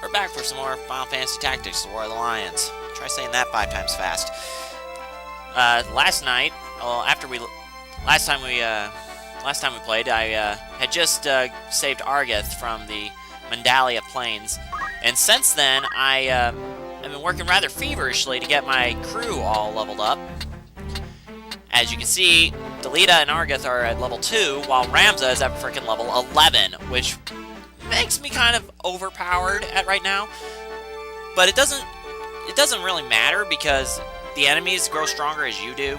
We're back for some more Final Fantasy Tactics, the Royal Alliance. Try saying that 5 times fast. Last night, well, last time we played, I had just saved Argeth from the Mandalia Plains, and since then, I've been working rather feverishly to get my crew all leveled up. As you can see, Delita and Argeth are at level 2, while Ramza is at freaking level 11, which makes me kind of overpowered at right now. But it doesn't really matter because the enemies grow stronger as you do.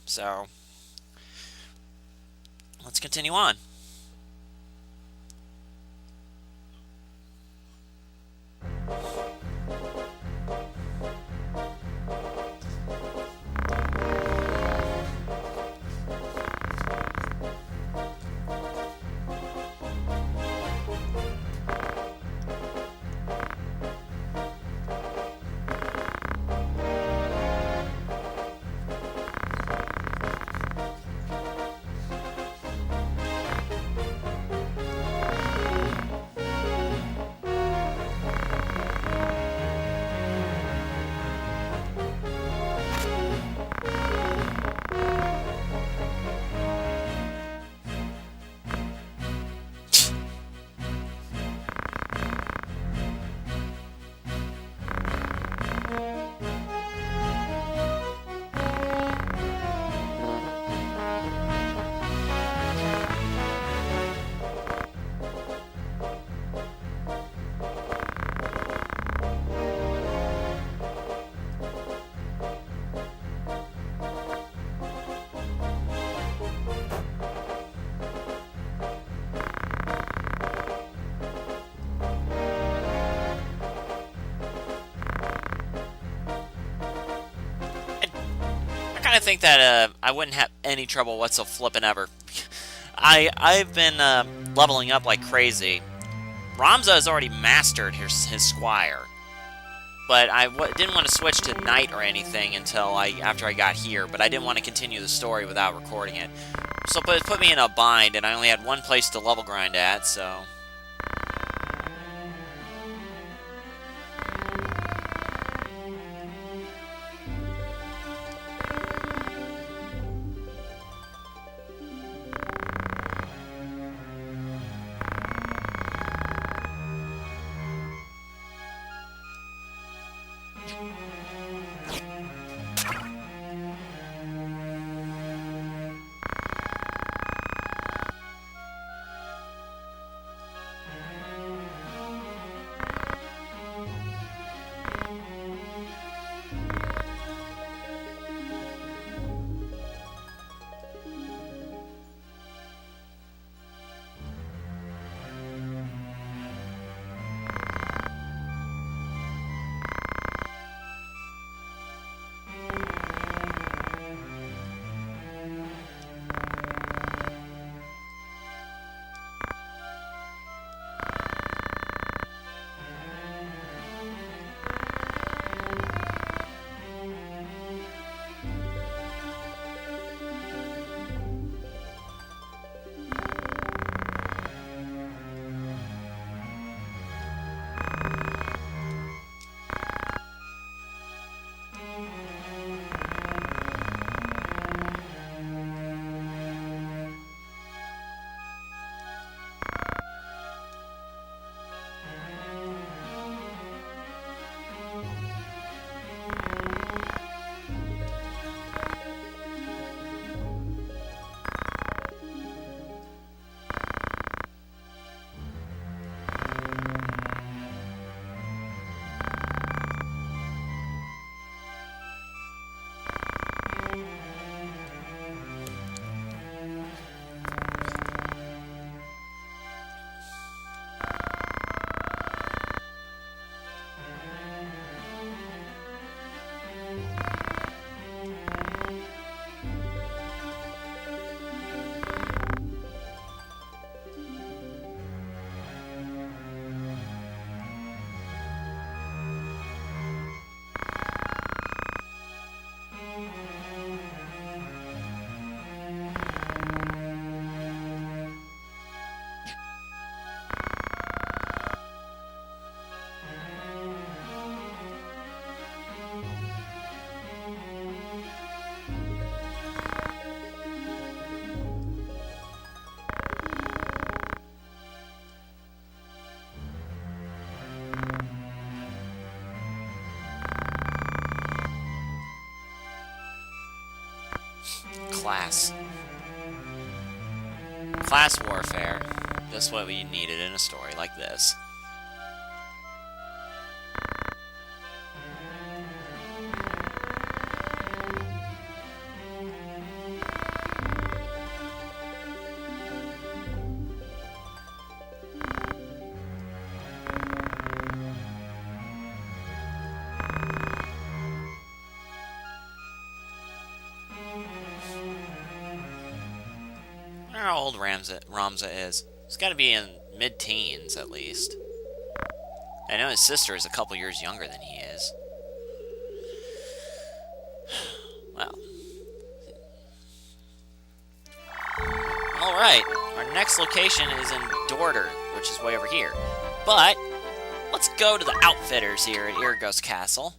So let's continue on. I think that I wouldn't have any trouble whatsoever flipping ever. I've been leveling up like crazy. Ramza has already mastered his Squire, but I didn't want to switch to Knight or anything until after I got here. But I didn't want to continue the story without recording it, so it put me in a bind, and I only had one place to level grind at. So. class. Class warfare. Just what we needed in a story like this. I don't know how old Ramza is. He's got to be in mid-teens, at least. I know his sister is a couple years younger than he is. Well. Alright, our next location is in Dorter, which is way over here. But, let's go to the outfitters here at Irgos Castle.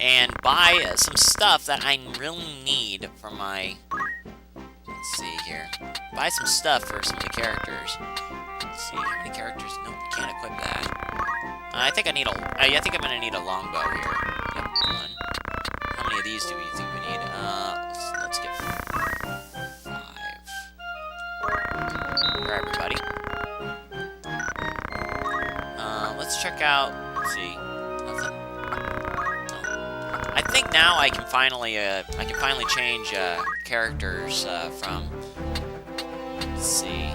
And buy some stuff that I really need for my... Let's see here. Buy some stuff for some of the characters. Let's see, how many characters? No, we can't equip that. I think I need a... I think I'm gonna need a longbow here. Yep, one. How many of these do we think we need? Let's get 5. For everybody. Let's check out... Let's see. Nothing. No. I think now I can finally change characters from. Let's see.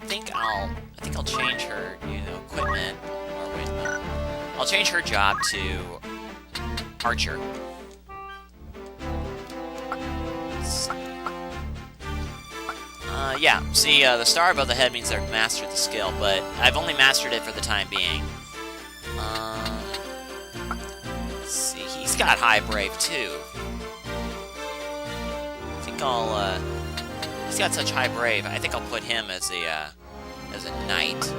I think I'll change her, equipment. Or wait, no. I'll change her job to archer. Let's see. Yeah. See, the star above the head means they've mastered the skill, but I've only mastered it for the time being. Let's see. He's got high brave too. I think I'll. He's got such high brave. I think I'll put him as a knight.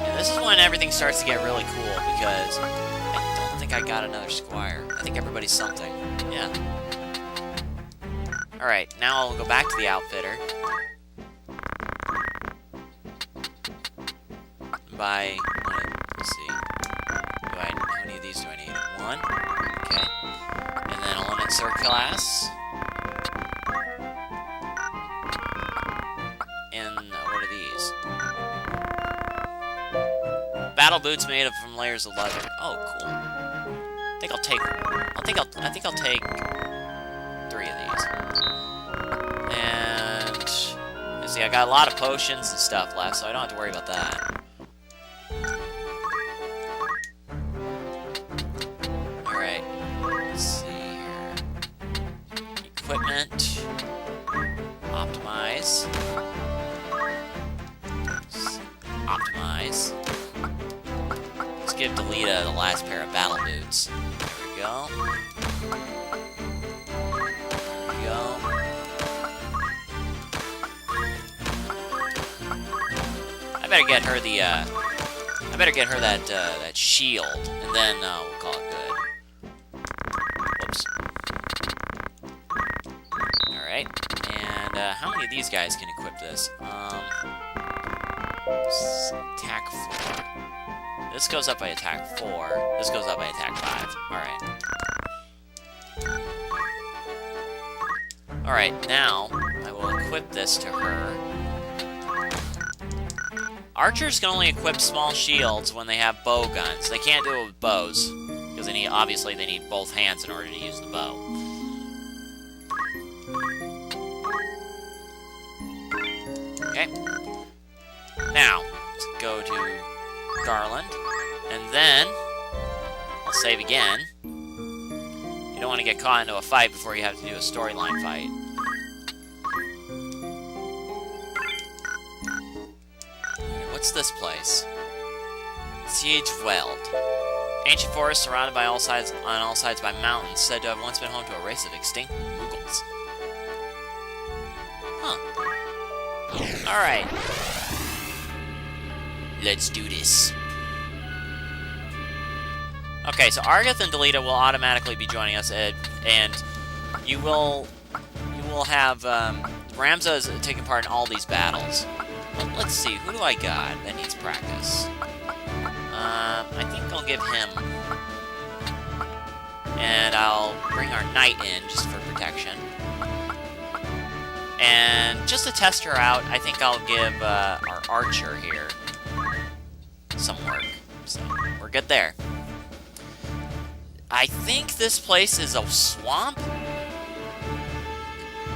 And this is when everything starts to get really cool because I don't think I got another squire. I think everybody's something. Yeah. Alright, now I'll go back to the outfitter. Buy... Let's see. How many of these do I need? 1? Okay. And then I'll insert class. And what are these? Battle boots made from layers of leather. Oh, cool. I think I'll take 3 of these. And see, I got a lot of potions and stuff left, so I don't have to worry about that. Alright, let's see here. Equipment. Optimize. Optimize. Let's give Delita the last pair of battle boots. There we go. There we go. I better get her the, I better get her that shield, and then, we'll call it good. Whoops. Alright, and, how many of these guys can equip this? Attack 4. This goes up by attack 4. This goes up by attack 5. Alright. Alright, now, I will equip this to her. Archers can only equip small shields when they have bow guns. They can't do it with bows, because obviously they need both hands in order to use the bow. Okay. Now, let's go to Garland, and then I'll save again. You don't want to get caught into a fight before you have to do a storyline fight. What's this place? Siege Veld. Ancient forest surrounded by on all sides by mountains, said to have once been home to a race of extinct Mughals. Huh. Alright. Let's do this. Okay, so Argath and Delita will automatically be joining us, and you will have Ramza is taking part in all these battles. Let's see, who do I got that needs practice? I think I'll give him. And I'll bring our knight in just for protection. And just to test her out, I think I'll give our archer here some work. So we're good there. I think this place is a swamp?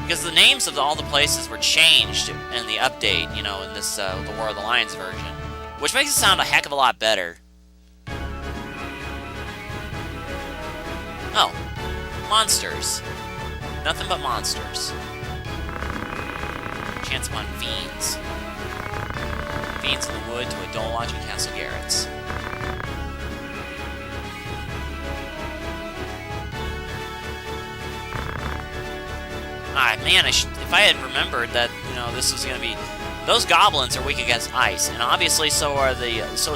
Because the names of all the places were changed in the update, you know, in this, the War of the Lions version. Which makes it sound a heck of a lot better. Oh. Monsters. Nothing but monsters. Chance upon fiends. Fiends in the wood to a dull watching Castle Garrett's. Ah, man, if I had remembered that, you know, this was going to be... Those goblins are weak against ice, and obviously so is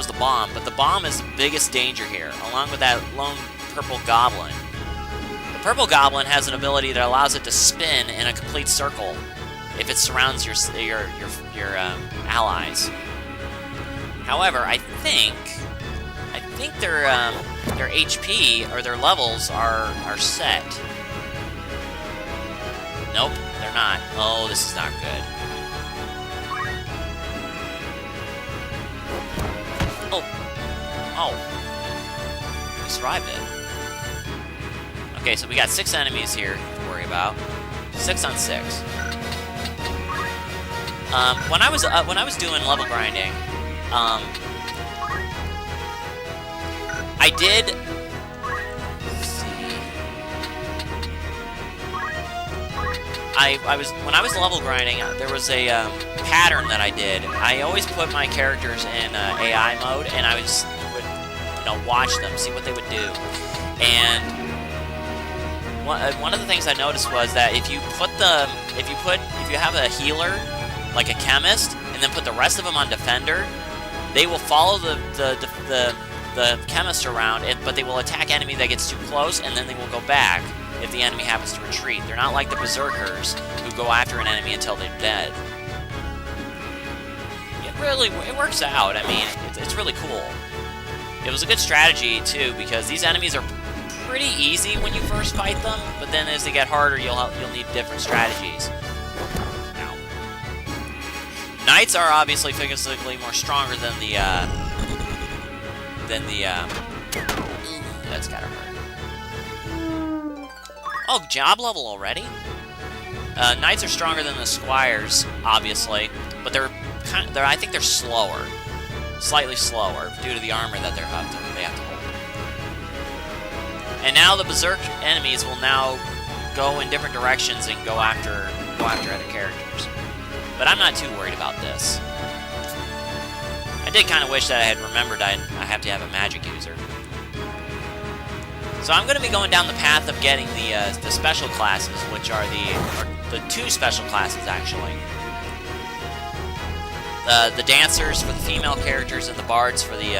the bomb, but the bomb is the biggest danger here, along with that lone purple goblin. The purple goblin has an ability that allows it to spin in a complete circle if it surrounds your allies. However, I think their HP or their levels are set. Nope, they're not. Oh, this is not good. Oh. We survived it. Okay, so we got 6 enemies here to worry about. 6 on 6. When I was doing level grinding, I did. Let's see. When I was level grinding, there was a pattern that I did. I always put my characters in AI mode, and I would watch them, see what they would do. And one of the things I noticed was that if you have a healer, like a chemist, and then put the rest of them on defender, they will follow the chemist around, but they will attack enemy that gets too close, and then they will go back if the enemy happens to retreat. They're not like the berserkers who go after an enemy until they're dead. It works out. I mean, it's really cool. It was a good strategy too, because these enemies are pretty easy when you first fight them, but then as they get harder, you'll need different strategies. Ow. Knights are obviously physically more stronger than the that's gotta hurt. Oh, job level already? Knights are stronger than the squires, obviously, but I think they're slower. Slightly slower, due to the armor that they have to hold. And now the berserk enemies will now go in different directions and go after other characters. But I'm not too worried about this. I did kind of wish that I had remembered I have to have a magic user. So I'm going to be going down the path of getting the special classes, which are the 2 special classes, actually. The dancers for the female characters and the bards for the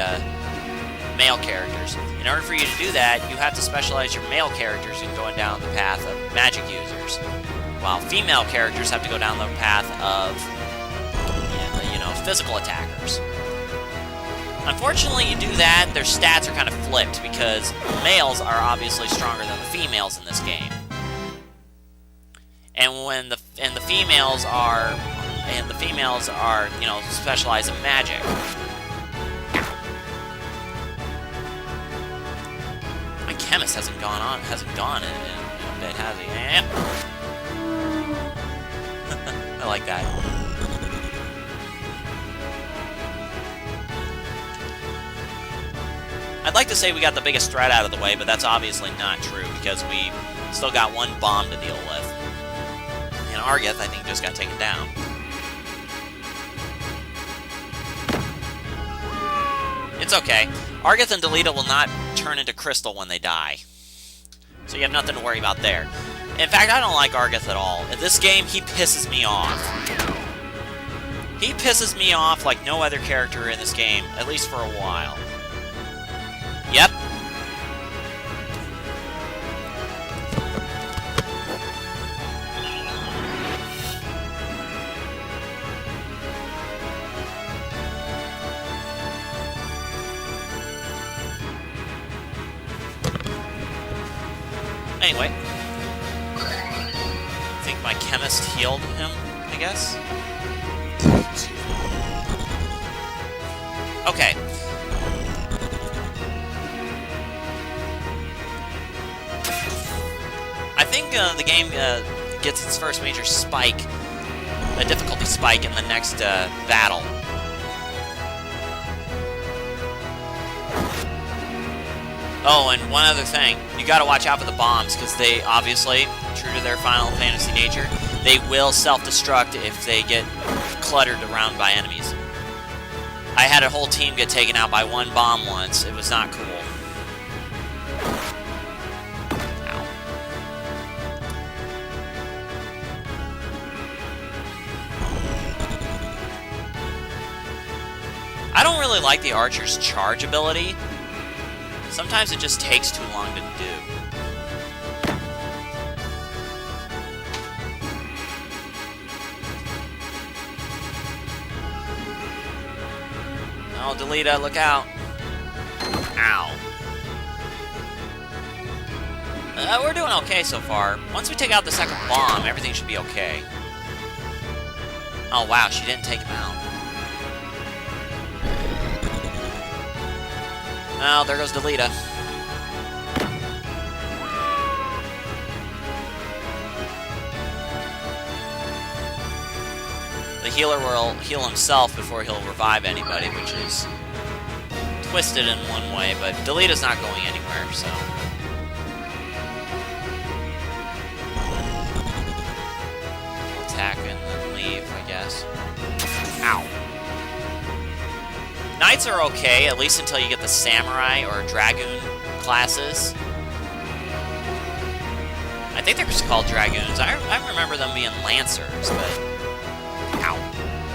male characters. In order for you to do that, you have to specialize your male characters in going down the path of magic users, while female characters have to go down the path of, physical attackers. Unfortunately, you do that, their stats are kind of flipped, because males are obviously stronger than the females in this game. And the females are, specialized in magic. My chemist hasn't gone in a bit, has he? Yeah. I like that. I'd like to say we got the biggest threat out of the way, but that's obviously not true, because we still got 1 bomb to deal with. And Argeth, I think, just got taken down. It's okay. Argeth and Delita will not turn into crystal when they die. So you have nothing to worry about there. In fact, I don't like Argeth at all. In this game, he pisses me off. He pisses me off like no other character in this game, at least for a while. Yep. anyway. I think my chemist healed him, I guess. Okay. I think the game gets its first major spike, a difficulty spike in the next battle. Oh, and one other thing, you gotta watch out for the bombs, because they, obviously, true to their Final Fantasy nature, they will self-destruct if they get cluttered around by enemies. I had a whole team get taken out by one bomb once. It was not cool. Ow. I don't really like the archer's charge ability. Sometimes it just takes too long to do. Oh, Delita, look out. Ow. We're doing okay so far. Once we take out the second bomb, everything should be okay. Oh, wow, she didn't take him out. Oh, there goes Delita. The healer will heal himself before he'll revive anybody, which is twisted in one way, but Delita's not going anywhere, so... We'll attack and then leave, I guess. Ow. Knights are okay, at least until you get the Samurai or Dragoon classes. I think they're just called Dragoons. I remember them being Lancers, but... Ow.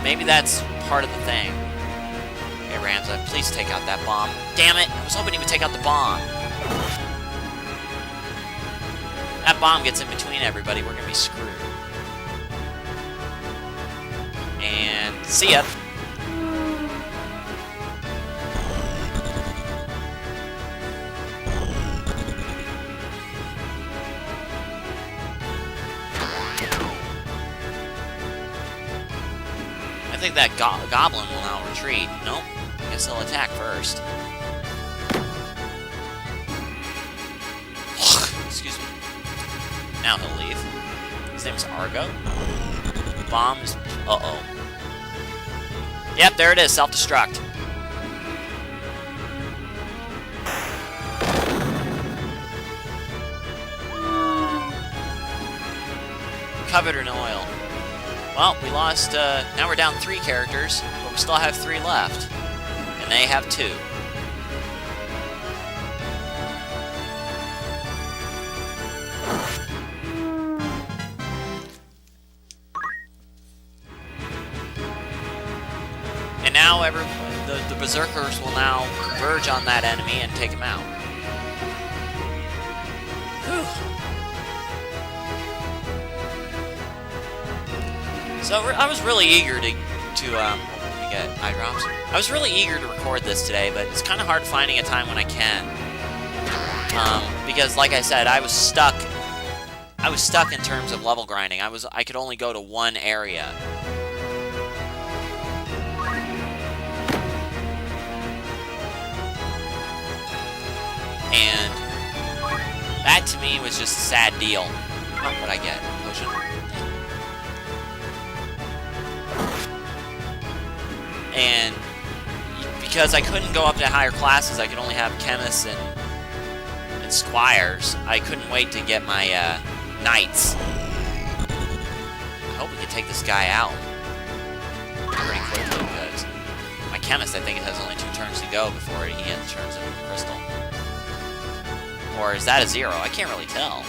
Maybe that's part of the thing. Okay, Ramza, please take out that bomb. Damn it! I was hoping he would take out the bomb. That bomb gets in between everybody, we're gonna be screwed. And... see ya! I think that goblin will now retreat. Nope. I guess he'll attack first. Excuse me. Now he'll leave. His name's Argo. Bomb is... uh-oh. Yep, there it is. Self-destruct. Covered in oil. Well, we lost, now we're down 3 characters, but we still have 3 left. And they have 2. And now the Berserkers will now converge on that enemy and take him out. Whew. So I was really eager to let me get eye drops. I was really eager to record this today, but it's kind of hard finding a time when I can. Because, like I said, I was stuck in terms of level grinding. I could only go to one area. And that to me was just a sad deal. Oh, what'd I get? Potion. And because I couldn't go up to higher classes, I could only have chemists and squires. I couldn't wait to get my knights. I hope we can take this guy out pretty quickly, because my chemist, I think it has only 2 turns to go before he turns into a crystal. Or is that a 0? I can't really tell.